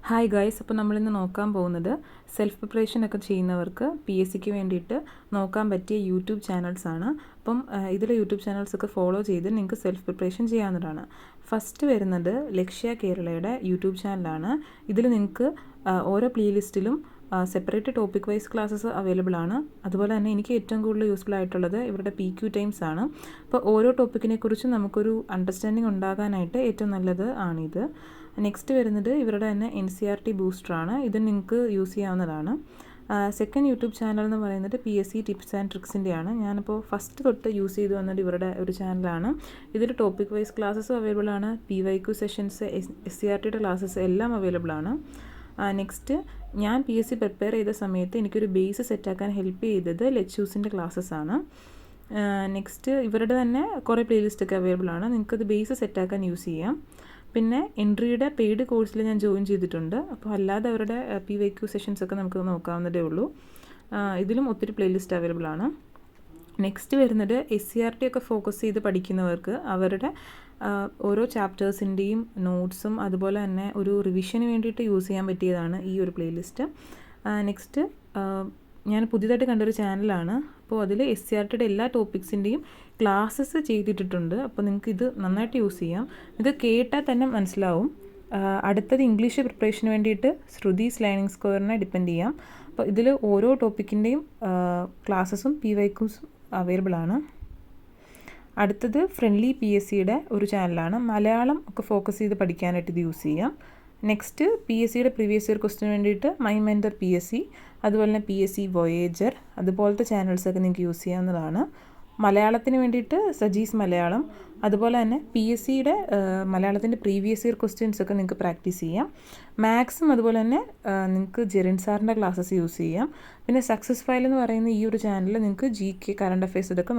Hi guys, അപ്പോൾ നമ്മളിന്ന് നോക്കാൻ പോകുന്നത് സെൽഫ് പ്രിപ്പറേഷൻ ഒക്കെ ചെയ്യുന്നവർക്ക് PSCക്ക് വേണ്ടിയിട്ട് നോക്കാൻ പറ്റിയ യൂട്യൂബ് ചാനൽസ് ആണ്. അപ്പം ഇതിലെ യൂട്യൂബ് ചാനൽസ് ഒക്കെ ഫോളോ ചെയ്ത് നിങ്ങൾക്ക് സെൽഫ് പ്രിപ്പറേഷൻ ചെയ്യാവുന്നതാണ്. ഫസ്റ്റ് വരുന്നത് ലക്ഷ്യ കേരളയുടെ യൂട്യൂബ് ചാനലാണ്. ഇതിൽ നിങ്ങൾക്ക് ഓരോ പ്ലേലിസ്റ്റിലും separate topic wise classes available ആണ്. അതുപോലെ തന്നെ എനിക്ക് ഏറ്റവും കൂടുതൽ യൂസ്ഫുൾ ആയിട്ടുള്ളത് ഇവരുടെ PQ ടൈംസ് ആണ്. അപ്പോൾ ഓരോ ടോപ്പിക്കിനെ കുറിച്ചും നമുക്കൊരു അണ്ടർസ്റ്റാൻഡിങ് ഉണ്ടാകാനായിട്ട് ഏറ്റവും നല്ലത് ആണിത്. നെക്സ്റ്റ് വരുന്നത് ഇവരുടെ തന്നെ NCERT ബൂസ്റ്ററാണ്. ഇത് നിങ്ങൾക്ക് യൂസ് ചെയ്യാവുന്നതാണ്. സെക്കൻഡ് യൂട്യൂബ് ചാനൽ എന്ന് പറയുന്നത് PSC ടിപ്സ് ആൻഡ് ട്രിക്സിൻ്റെയാണ്. ഞാനിപ്പോൾ ഫസ്റ്റ് തൊട്ട് യൂസ് ചെയ്ത് വന്നത് ഇവരുടെ ഒരു ചാനലാണ്. ഇതിൽ ടോപ്പിക് വൈസ് ക്ലാസ്സസ് അവൈലബിൾ ആണ്. PYQ സെഷൻസ്, SCERTയുടെ ക്ലാസ്സസ് എല്ലാം അവൈലബിൾ ആണ്. നെക്സ്റ്റ് ഞാൻ PSC പ്രിപ്പയർ ചെയ്ത സമയത്ത് എനിക്കൊരു ബേസ് സെറ്റാക്കാൻ ഹെൽപ്പ് ചെയ്തത് ലെറ്റ്യൂസിൻ്റെ ക്ലാസ്സസ് ആണ്. നെക്സ്റ്റ് ഇവരുടെ തന്നെ കുറേ പ്ലേലിസ്റ്റൊക്കെ അവൈലബിൾ ആണ്. നിങ്ങൾക്കത് ബേസ് സെറ്റാക്കാൻ യൂസ് ചെയ്യാം. പിന്നെ എൻട്രിയുടെ പെയ്ഡ് കോഴ്സിൽ ഞാൻ ജോയിൻ ചെയ്തിട്ടുണ്ട്. അപ്പോൾ അല്ലാതെ അവരുടെ PYQ സെഷൻസ് ഒക്കെ നമുക്ക് നോക്കാവുന്നതേ ഉള്ളൂ. ഇതിലും ഒത്തിരി പ്ലേലിസ്റ്റ് അവൈലബിൾ ആണ്. നെക്സ്റ്റ് വരുന്നത് SCERT ഒക്കെ ഫോക്കസ് ചെയ്ത് പഠിക്കുന്നവർക്ക് അവരുടെ ഓരോ ചാപ്റ്റേഴ്സിൻ്റെയും നോട്ട്സും അതുപോലെ തന്നെ ഒരു റിവിഷന് വേണ്ടിയിട്ട് യൂസ് ചെയ്യാൻ പറ്റിയതാണ് ഈ ഒരു പ്ലേലിസ്റ്റ്. നെക്സ്റ്റ് ഞാൻ പുതിയതായിട്ട് കണ്ടൊരു ചാനലാണ്. അപ്പോൾ അതിൽ SCERTയുടെ എല്ലാ ടോപ്പിക്സിൻ്റെയും ക്ലാസ്സസ് ചെയ്തിട്ടിട്ടുണ്ട്. അപ്പോൾ നിങ്ങൾക്ക് ഇത് നന്നായിട്ട് യൂസ് ചെയ്യാം. ഇത് കേട്ടാൽ തന്നെ മനസ്സിലാവും. അടുത്തത് ഇംഗ്ലീഷ് പ്രിപ്പറേഷന് വേണ്ടിയിട്ട് ശ്രുതീസ് ലേണിംഗ് സ്ക്വയറിനെ ഡിപ്പെൻഡ് ചെയ്യാം. അപ്പോൾ ഇതിൽ ഓരോ ടോപ്പിക്കിൻ്റെയും ക്ലാസ്സസും PYQs അവൈലബിൾ ആണ്. അടുത്തത് ഫ്രണ്ട്ലി PSCയുടെ ഒരു ചാനലാണ്. മലയാളം ഒക്കെ ഫോക്കസ് ചെയ്ത് പഠിക്കാനായിട്ട് ഇത് യൂസ് ചെയ്യാം. നെക്സ്റ്റ് PSCയുടെ പ്രീവിയസ് ഇയർ ക്വസ്റ്റിന് വേണ്ടിയിട്ട് മൈ മെൻറ്റർ PSC, അതുപോലെ തന്നെ PSC വോയേജർ, അതുപോലത്തെ ചാനൽസൊക്കെ നിങ്ങൾക്ക് യൂസ് ചെയ്യാവുന്നതാണ്. മലയാളത്തിന് വേണ്ടിയിട്ട് സജീസ് മലയാളം, അതുപോലെ തന്നെ PSCയുടെ മലയാളത്തിൻ്റെ പ്രീവിയസ് ഇയർ ക്വസ്റ്റ്യൻസൊക്കെ നിങ്ങൾക്ക് പ്രാക്ടീസ് ചെയ്യാം. മാത്സും അതുപോലെ തന്നെ നിങ്ങൾക്ക് ജെറിൻ സാറിൻ്റെ ക്ലാസ്സസ് യൂസ് ചെയ്യാം. പിന്നെ സക്സസ് ഫയൽ എന്ന് പറയുന്ന ഈ ഒരു ചാനലിൽ നിങ്ങൾക്ക് GK കറണ്ട് അഫയേഴ്സ് ഇതൊക്കെ